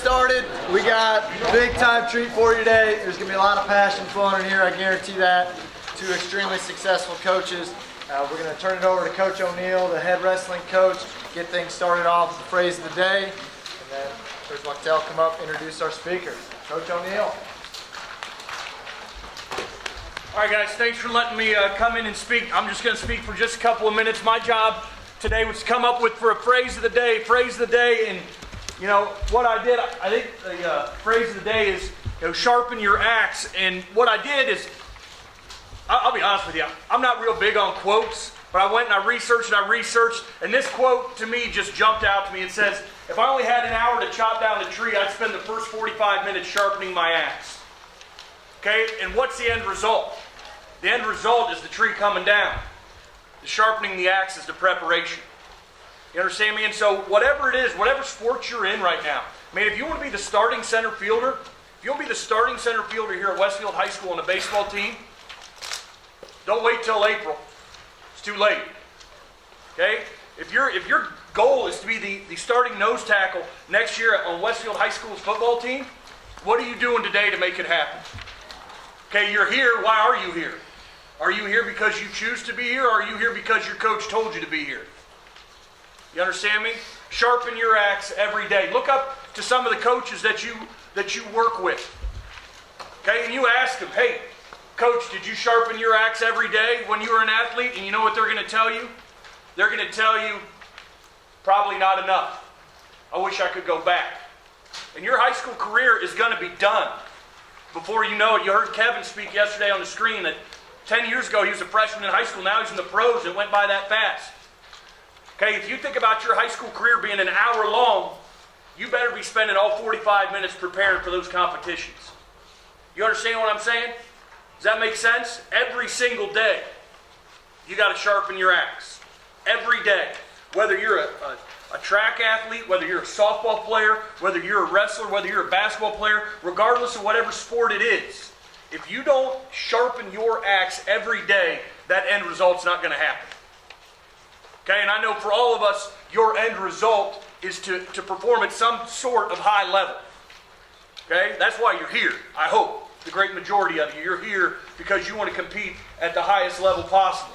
started. We got a big time treat for you today. There's going to be a lot of passion flowing in here, I guarantee that. Two extremely successful coaches. We're going to turn it over to Coach O'Neill, the head wrestling coach, get things started off with the phrase of the day. And then Coach Wachtel come up, introduce our speakers. Coach O'Neill. All right, guys, thanks for letting me come in and speak. I'm just going to speak for just a couple of minutes. My job today was to come up with for a phrase of the day, and you know what I did. I think the phrase of the day is, sharpen your axe. And what I did is, I'll be honest with you, I'm not real big on quotes, but I went and I researched, and this quote to me just jumped out to me. It says, if I only had an hour to chop down a tree, I'd spend the first 45 minutes sharpening my axe. Okay, and what's the end result? The end result is the tree coming down. The sharpening the axe is the preparation. You understand me? And so whatever it is, whatever sport you're in right now, I mean, if you want to be the starting center fielder, here at Westfield High School on the baseball team, don't wait till April. It's too late. Okay? If your goal is to be the starting nose tackle next year on Westfield High School's football team, what are you doing today to make it happen? Okay, you're here. Why are you here? Are you here because you choose to be here, or are you here because your coach told you to be here? You understand me? Sharpen your axe every day. Look up to some of the coaches that you work with. Okay, and you ask them, hey, Coach, did you sharpen your axe every day when you were an athlete? And you know what they're going to tell you? They're going to tell you, probably not enough. I wish I could go back. And your high school career is going to be done. Before you know it, you heard Kevin speak yesterday on the screen that 10 years ago he was a freshman in high school. Now he's in the pros. It went by that fast. Okay, if you think about your high school career being an hour long, you better be spending all 45 minutes preparing for those competitions. You understand what I'm saying? Does that make sense? Every single day, you got to sharpen your axe. Every day. Whether you're a track athlete, whether you're a softball player, whether you're a wrestler, whether you're a basketball player, regardless of whatever sport it is, if you don't sharpen your axe every day, that end result's not going to happen. Okay, and I know for all of us, your end result is to perform at some sort of high level. Okay, that's why you're here, I hope. The great majority of you, you're here because you want to compete at the highest level possible.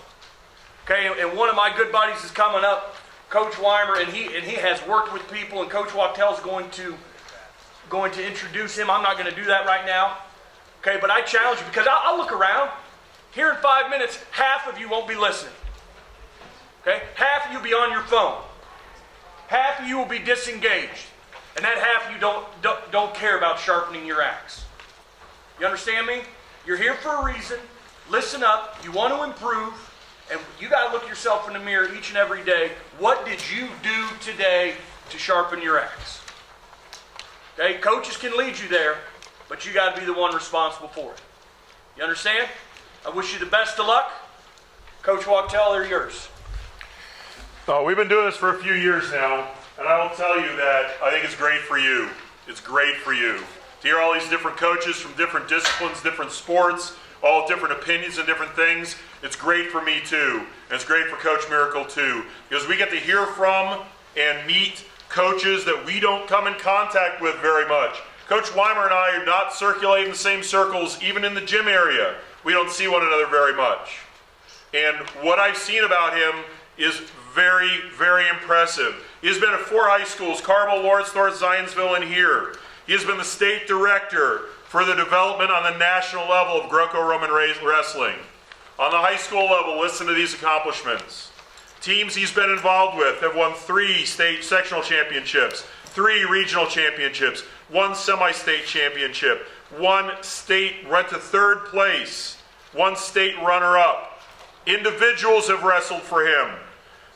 Okay, and one of my good buddies is coming up, Coach Weimer, and he has worked with people, and Coach Wachtel is going to introduce him. I'm not going to do that right now. Okay, but I challenge you, because I'll look around. Here in 5 minutes, half of you won't be listening. Okay, half of you will be on your phone. Half of you will be disengaged, and that half of you don't care about sharpening your axe. You understand me? You're here for a reason. Listen up. You want to improve. And you got to look yourself in the mirror each and every day. What did you do today to sharpen your axe? Okay, coaches can lead you there, but you got to be the one responsible for it. You understand? I wish you the best of luck. Coach Wachtel, they're yours. Oh, we've been doing this for a few years now, and I will tell you that I think it's great for you. It's great for you to hear all these different coaches from different disciplines, different sports, all different opinions and different things. It's great for me too, and it's great for Coach Miracle too, because we get to hear from and meet coaches that we don't come in contact with very much. Coach Weimer and I are not circulating the same circles, even in the gym area. We don't see one another very much. And what I've seen about him is very, very impressive. He has been at 4 high schools, Carmel, Lawrenceburg, Zionsville, and here. He has been the state director for the development on the national level of Greco-Roman wrestling. On the high school level, listen to these accomplishments. Teams he's been involved with have won 3 state sectional championships, 3 regional championships, 1 semi-state championship, 1 state went to 3rd place, 1 state runner-up. Individuals have wrestled for him.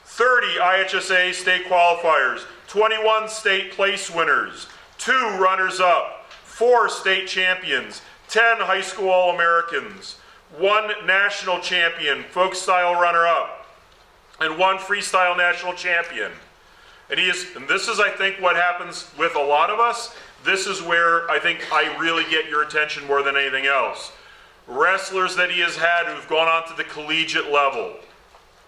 30 IHSA state qualifiers, 21 state place winners, 2 runners-up, 4 state champions, 10 high school All-Americans, 1 national champion, folk style runner-up, and 1 freestyle national champion. And this is, I think, what happens with a lot of us. This is where I think I really get your attention more than anything else. Wrestlers that he has had who've gone on to the collegiate level,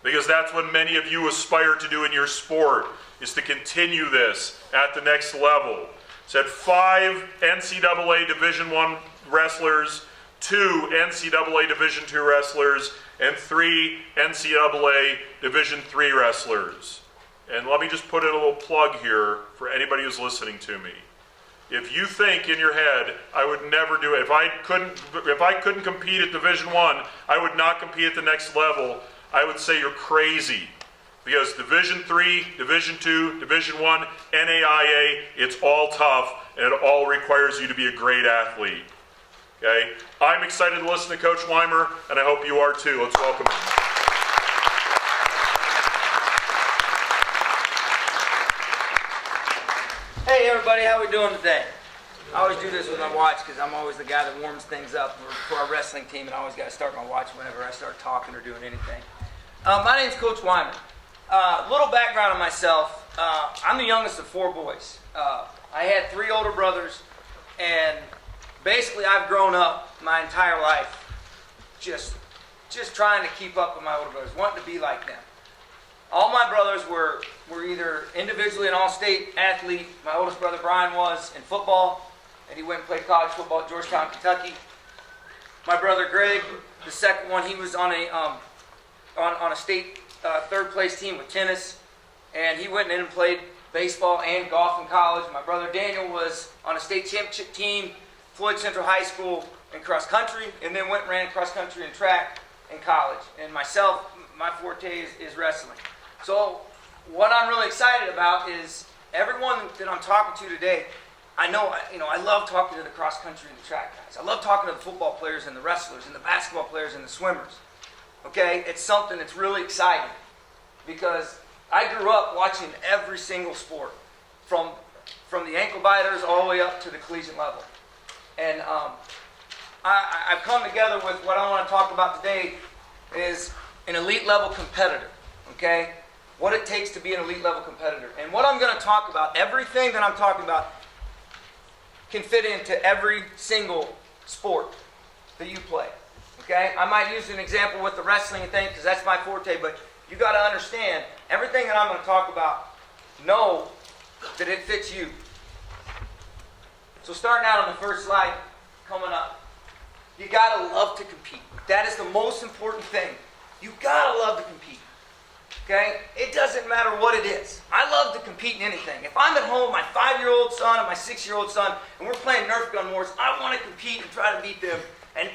because that's what many of you aspire to do in your sport, is to continue this at the next level. said 5 NCAA Division I wrestlers, 2 NCAA Division II wrestlers, and 3 NCAA Division III wrestlers. And let me just put in a little plug here for anybody who's listening to me. If you think in your head, I would never do it, if I couldn't compete at Division I would not compete at the next level, I would say you're crazy. Because Division III, Division II, Division I, NAIA, it's all tough, and it all requires you to be a great athlete. Okay? I'm excited to listen to Coach Weimer, and I hope you are too. Let's welcome him. Hey everybody, how we doing today? I always do this with my watch because I'm always the guy that warms things up for our wrestling team, and I always got to start my watch whenever I start talking or doing anything. My name's Coach Weimer. Little background on myself. I'm the youngest of 4 boys. I had 3 older brothers, and basically I've grown up my entire life just trying to keep up with my older brothers, wanting to be like them. All my brothers were either individually an all-state athlete. My oldest brother Brian was in football, and he went and played college football at Georgetown, Kentucky. My brother Greg, the second one, he was on a state third place team with tennis, and he went in and played baseball and golf in college. My brother Daniel was on a state championship team, Floyd Central High School, in cross country, and then went and ran cross country and track in college. And myself, my forte is wrestling. So what I'm really excited about is everyone that I'm talking to today. I love talking to the cross country and the track guys. I love talking to the football players and the wrestlers and the basketball players and the swimmers. Okay, it's something that's really exciting because I grew up watching every single sport from the ankle biters all the way up to the collegiate level. And I've come together with what I want to talk about today is an elite level competitor. Okay, what it takes to be an elite level competitor. And what I'm going to talk about, everything that I'm talking about can fit into every single sport that you play. Okay, I might use an example with the wrestling thing because that's my forte, but you got to understand everything that I'm going to talk about, know that it fits you. So starting out on the first slide, coming up, you got to love to compete. That is the most important thing. You got to love to compete. Okay? It doesn't matter what it is. I love to compete in anything. If I'm at home with my 5-year-old son and my 6-year-old son, and we're playing Nerf gun wars, I want to compete and try to beat them and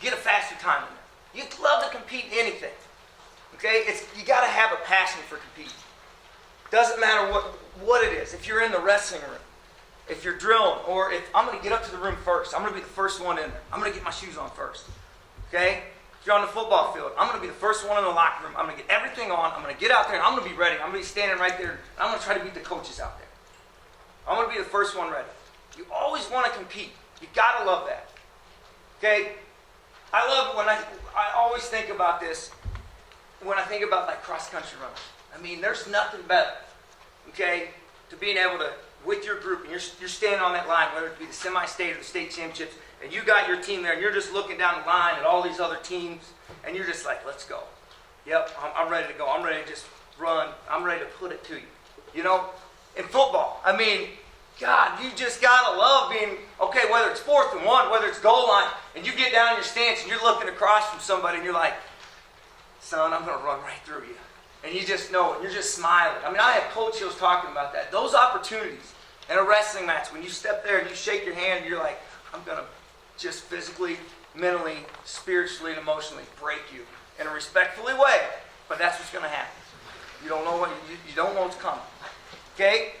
get a faster time than them. You love to compete in anything. Okay? You got to have a passion for competing. Doesn't matter what it is. If you're in the wrestling room, if you're drilling, or if I'm going to get up to the room first, I'm going to be the first one in there. I'm going to get my shoes on first. Okay? If you're on the football field, I'm going to be the first one in the locker room. I'm going to get everything on. I'm going to get out there, and I'm going to be ready. I'm going to be standing right there, and I'm going to try to beat the coaches out there. I'm going to be the first one ready. You always want to compete. You got to love that. Okay? I love when I always think about this when I think about like cross-country runners. I mean, there's nothing better, okay, to being able to, with your group, and you're standing on that line, whether it be the semi-state or the state championships, and you got your team there, and you're just looking down the line at all these other teams, and you're just like, let's go. Yep, I'm ready to go. I'm ready to just run. I'm ready to put it to you. You know, in football, I mean, God, you just got to love being, okay, whether it's 4th and 1, whether it's goal line, and you get down in your stance, and you're looking across from somebody, and you're like, son, I'm going to run right through you. And you just know it. You're just smiling. I mean, I had Coach Hills talking about that. Those opportunities in a wrestling match, when you step there and you shake your hand, and you're like, I'm going to just physically, mentally, spiritually, and emotionally break you in a respectfully way. But that's what's going to happen. You don't know you don't know what's coming. Okay?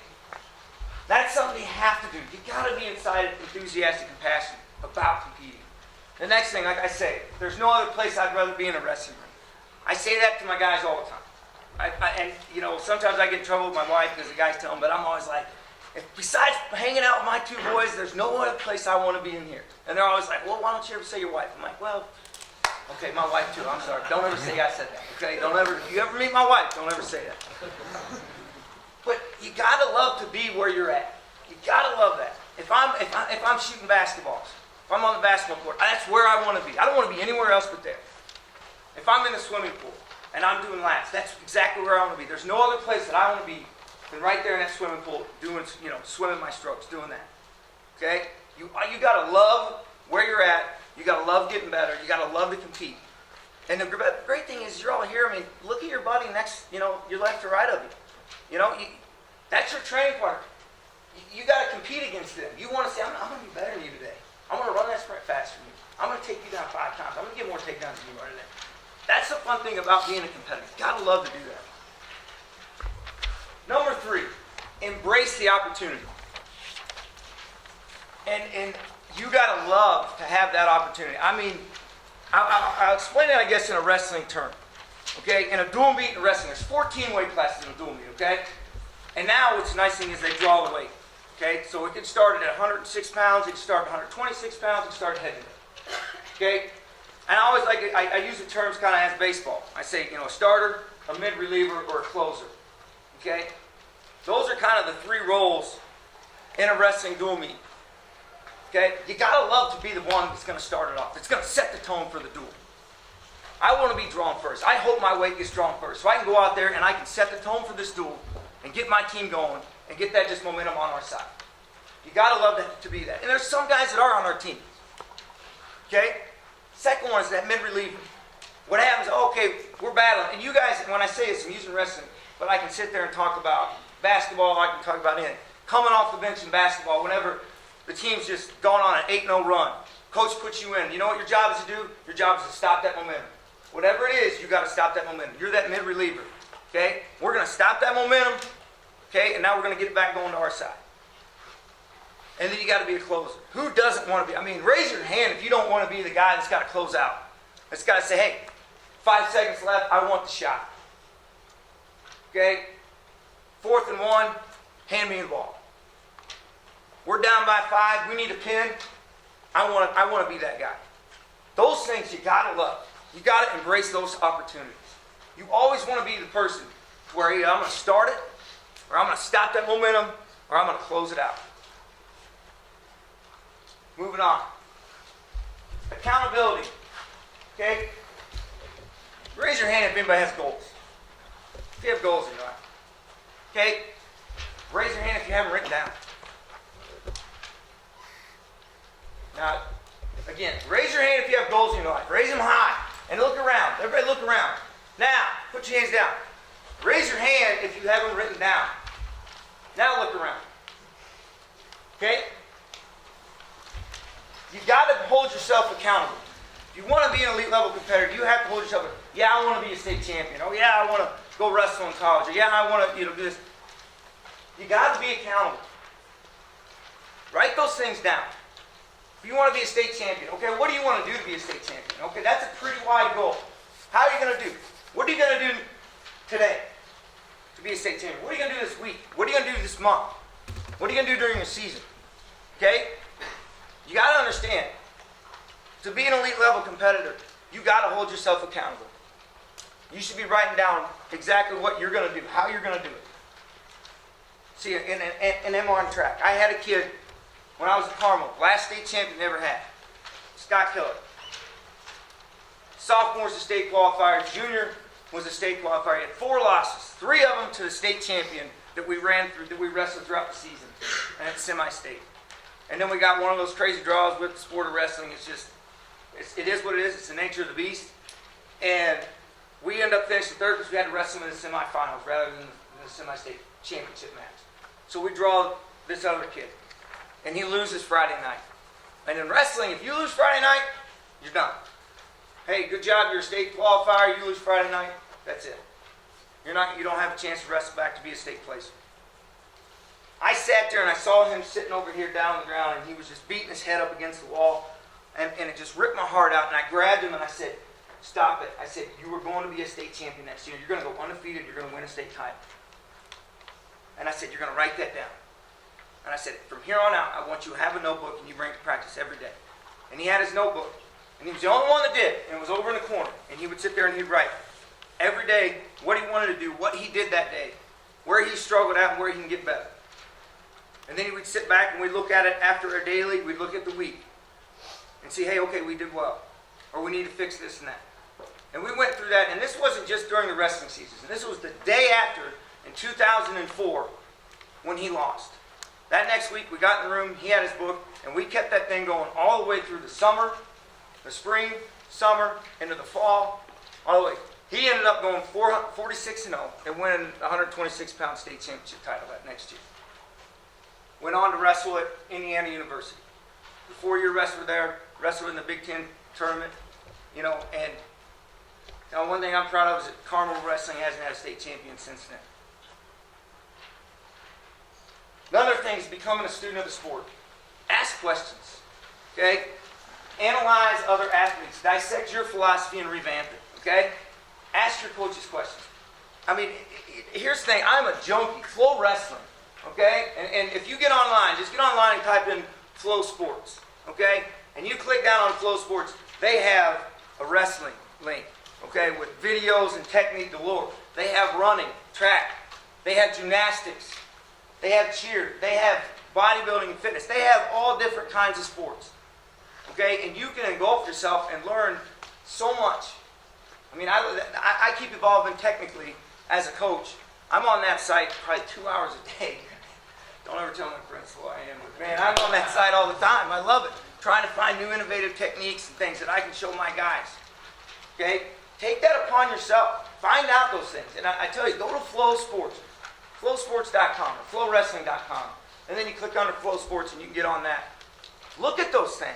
That's something you have to do. You got to be excited, enthusiastic, and passionate about competing. The next thing, like I say, there's no other place I'd rather be in a wrestling room. I say that to my guys all the time. And sometimes I get in trouble with my wife because the guys tell them, but I'm always like, besides hanging out with my 2 boys, there's no other place I want to be in here. And they're always like, well, why don't you ever say your wife? I'm like, well, okay, my wife too. I'm sorry. Don't ever say I said that. Okay? If you ever meet my wife, don't ever say that. But you gotta love to be where you're at. You gotta love that. If I'm shooting basketballs, if I'm on the basketball court, that's where I want to be. I don't want to be anywhere else but there. If I'm in the swimming pool and I'm doing laps, that's exactly where I want to be. There's no other place that I want to be than right there in that swimming pool doing, swimming my strokes, doing that. Okay? You got to love where you're at. You got to love getting better. You got to love to compete. And the great thing is you're all here. I mean, look at your buddy next, your left or right of you. That's your training partner. You got to compete against them. You want to say, I'm going to be better than you today. I'm going to run that sprint faster than you. I'm going to take you down 5 times. I'm going to get more takedowns than you are today. That's the fun thing about being a competitor. You got to love to do that. Number 3, embrace the opportunity. And you got to love to have that opportunity. I mean, I'll explain it, I guess, in a wrestling term. Okay? In a dual meet in wrestling, there's 14 weight classes in a dual meet, okay? And now what's the nice thing is they draw the weight. Okay? So it can start at 106 pounds, it can start at 126 pounds, it can start at heavyweight. Okay? And I always I use the terms kind of as baseball. I say, a starter, a mid-reliever, or a closer. Okay? Those are kind of the 3 roles in a wrestling dual meet. Okay? You gotta love to be the one that's gonna start it off. It's gonna set the tone for the duel. I want to be drawn first. I hope my weight gets drawn first. So I can go out there and I can set the tone for this duel and get my team going and get that just momentum on our side. You gotta love to be that. And there's some guys that are on our team. Okay? Second one is that mid-reliever. What happens, okay, we're battling. And you guys, when I say this, I'm using wrestling, but I can sit there and talk about basketball, I can talk about anything. Coming off the bench in basketball, whenever the team's just gone on an 8-0 run, coach puts you in. You know what your job is to do? Your job is to stop that momentum. Whatever it is, you got to stop that momentum. You're that mid-reliever. Okay? We're going to stop that momentum. Okay? And now we're going to get it back going to our side. And then you got to be a closer. Who doesn't want to be? I mean, raise your hand if you don't want to be the guy that's got to close out. That's got to say, hey, 5 seconds left, I want the shot. Okay? 4th and 1, hand me the ball. We're down by 5, we need a pin. I want to be that guy. Those things you got to love. You got to embrace those opportunities. You always want to be the person where either I'm going to start it, or I'm going to stop that momentum, or I'm going to close it out. Moving on. Accountability. Okay? Raise your hand if anybody has goals. If you have goals in your life. Okay? Raise your hand if you have them written down. Now, again, raise your hand if you have goals in your life. Raise them high. And look around. Everybody look around. Now, put your hands down. Raise your hand if you have them written down. Now look around. Okay? You got to hold yourself accountable. If you want to be an elite level competitor, you have to hold yourself. Yeah, I want to be a state champion. Oh yeah, I want to go wrestle in college. Or yeah, I want to do this. You got to be accountable. Write those things down. If you want to be a state champion, okay, what do you want to do to be a state champion? Okay, that's a pretty wide goal. How are you going to do? What are you going to do today to be a state champion? What are you going to do this week? What are you going to do this month? What are you going to do during your season? Okay? You got to understand, to be an elite level competitor, you got to hold yourself accountable. You should be writing down exactly what you're going to do, how you're going to do it. See, in M1 track, I had a kid when I was at Carmel, last state champion never had, Scott Keller. Sophomore was a state qualifier, junior was a state qualifier. He had 4 losses, 3 of them to the state champion that we ran through, that we wrestled throughout the season, and it's semi-state. And then we got one of those crazy draws with the sport of wrestling. It is what it is. It's the nature of the beast. And we end up finishing 3rd because we had to wrestle him in the semifinals rather than the semi-state championship match. So we draw this other kid. And he loses Friday night. And in wrestling, if you lose Friday night, you're done. Hey, good job, you're a state qualifier. You lose Friday night, that's it. You don't have a chance to wrestle back to be a state placer. I sat there and I saw him sitting over here down on the ground, and he was just beating his head up against the wall, and it just ripped my heart out. And I grabbed him and I said, "Stop it!" I said, "You are going to be a state champion next year. You're going to go undefeated. You're going to win a state title." And I said, "You're going to write that down." And I said, "From here on out, I want you to have a notebook and you bring it to practice every day." And he had his notebook, and he was the only one that did, and it was over in the corner. And he would sit there and he'd write every day what he wanted to do, what he did that day, where he struggled at, and where he can get better. And then he would sit back and we'd look at it after a daily, we'd look at the week and see, hey, okay, we did well. Or we need to fix this and that. And we went through that, and this wasn't just during the wrestling season. This was the day after, in 2004, when he lost. That next week, we got in the room, he had his book, and we kept that thing going all the way through the summer, the spring, summer, into the fall, all the way. He ended up going 46-0 and winning the 126-pound state championship title that next year. Went on to wrestle at Indiana University. The 4-year wrestler there, wrestled in the Big Ten tournament, and one thing I'm proud of is that Carmel Wrestling hasn't had a state champion since then. Another thing is becoming a student of the sport. Ask questions, okay? Analyze other athletes. Dissect your philosophy and revamp it, okay? Ask your coaches questions. I mean, here's the thing. I'm a junkie. Flow Wrestling, okay? And if you get online, just get online and type in Flow Sports, okay? And you click down on Flow Sports, they have a wrestling link, okay, with videos and technique galore. They have running, track. They have gymnastics. They have cheer. They have bodybuilding and fitness. They have all different kinds of sports. Okay? And you can engulf yourself and learn so much. I mean, I keep evolving technically as a coach. I'm on that site probably 2 hours a day. Don't ever tell my principal I am. But man, I'm on that site all the time. I love it. Trying to find new innovative techniques and things that I can show my guys. Okay? Take that upon yourself. Find out those things. And I tell you, go to Flow Sports. FlowSports.com or FlowWrestling.com. And then you click under Flow Sports and you can get on that. Look at those things.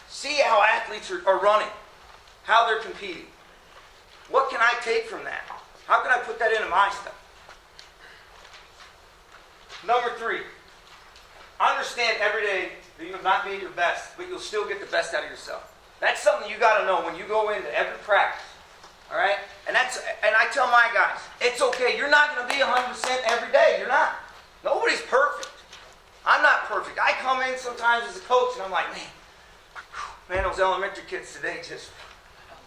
See how athletes are running, how they're competing. What can I take from that? How can I put that into my stuff? Number 3, understand every day that you'll not be at your best, but you'll still get the best out of yourself. That's something you got to know when you go into every practice. All right? And I tell my guys, it's okay. You're not going to be 100% every day. You're not. Nobody's perfect. I'm not perfect. I come in sometimes as a coach and I'm like, man, those elementary kids today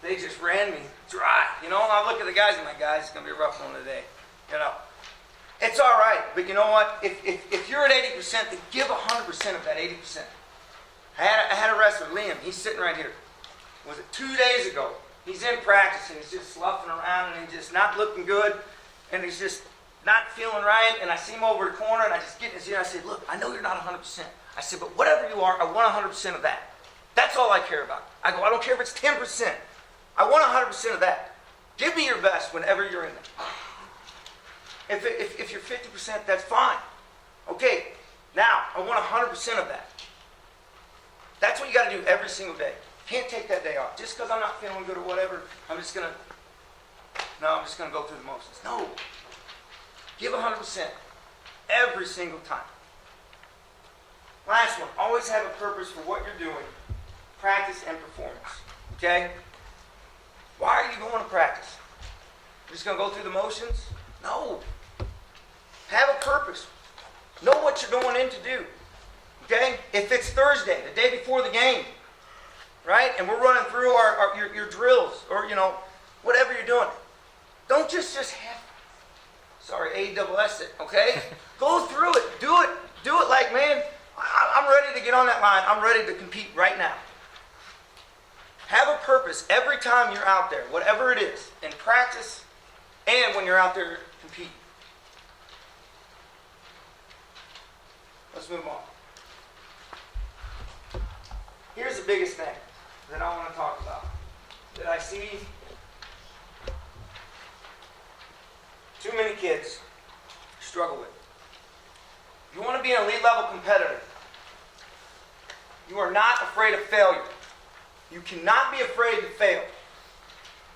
they just ran me dry. And I look at the guys and my guys, it's going to be a rough one today. It's all right. But you know what? If you're at 80%, then give 100% of that 80%. I had a wrestler, Liam. He's sitting right here. Was it 2 days ago? He's in practice and he's just sloughing around and he's just not looking good and he's just not feeling right. And I see him over the corner and I just get in his ear and I say, look, I know you're not 100%. I said, but whatever you are, I want 100% of that. That's all I care about. I go, I don't care if it's 10%. I want 100% of that. Give me your best whenever you're in there. If you're 50%, that's fine. Okay, now I want 100% of that. That's what you got to do every single day. Can't take that day off. Just because I'm not feeling good or whatever, I'm just going to go through the motions. No. Give 100% every single time. Last one. Always have a purpose for what you're doing. Practice and performance. Okay? Why are you going to practice? You're just going to go through the motions? No. Have a purpose. Know what you're going in to do. Okay? If it's Thursday, the day before the game, right? And we're running through your drills or, whatever you're doing. Don't just have, AWS it, okay? Go through it. Do it like, man, I'm ready to get on that line. I'm ready to compete right now. Have a purpose every time you're out there, whatever it is, in practice and when you're out there competing. Let's move on. Here's the biggest thing that I want to talk about, that I see too many kids struggle with. You want to be an elite level competitor. You are not afraid of failure. You cannot be afraid to fail.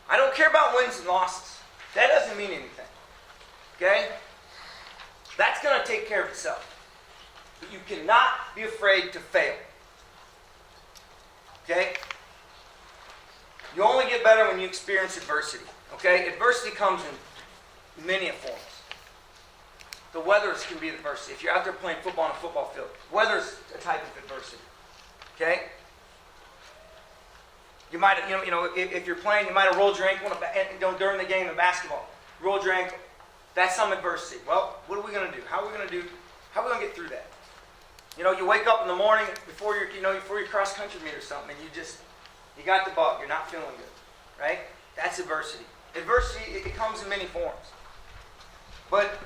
I don't care about wins and losses. That doesn't mean anything. Okay? That's going to take care of itself. But you cannot be afraid to fail. Okay? You only get better when you experience adversity. Okay? Adversity comes in many forms. The weather can be adversity. If you're out there playing football on a football field, weather's a type of adversity. Okay? You might, if you're playing, you might have rolled your ankle during the game of basketball. Rolled your ankle. That's some adversity. Well, what are we going to do? How are we going to get through that? You wake up in the morning before your cross country meet or something, and you got the bug. You're not feeling good, right? That's adversity. Adversity, it comes in many forms. But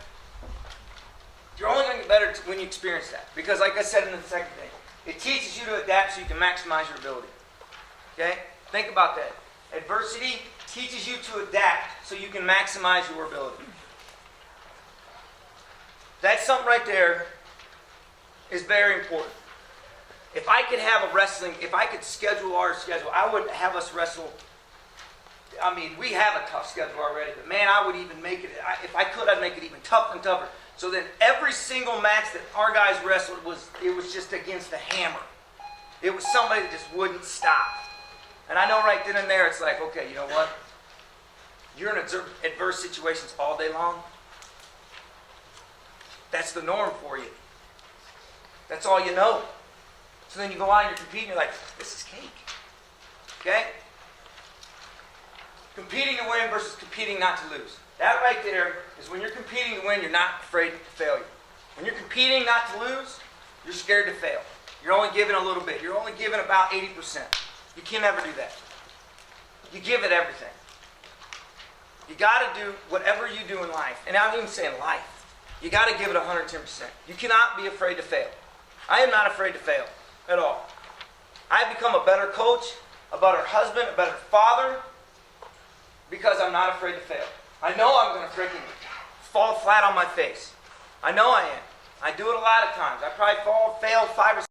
you're only going to when you experience that. Because like I said in the second thing, it teaches you to adapt so you can maximize your ability. Okay? Think about that. Adversity teaches you to adapt so you can maximize your ability. That something right there is very important. If I could have a wrestling, if I could schedule our schedule, I would have us wrestle. I mean, we have a tough schedule already, but man, I would even make it, if I could, I'd make it even tougher and tougher. So that every single match that our guys wrestled it was just against the hammer. It was somebody that just wouldn't stop. And I know right then and there, it's like, okay, you know what? You're in adverse situations all day long. That's the norm for you. That's all you know. So then you go out and you're competing, you're like, this is cake. Okay? Competing to win versus competing not to lose. That right there is when you're competing to win, you're not afraid of failure. When you're competing not to lose, you're scared to fail. You're only giving a little bit. You're only giving about 80%. You can never do that. You give it everything. You got to do whatever you do in life. And I'm even saying life. You got to give it 110%. You cannot be afraid to fail. I am not afraid to fail at all. I've become a better coach, a better husband, a better father, because I'm not afraid to fail. I know I'm going to freaking fall flat on my face. I know I am. I do it a lot of times. I probably fail 5 or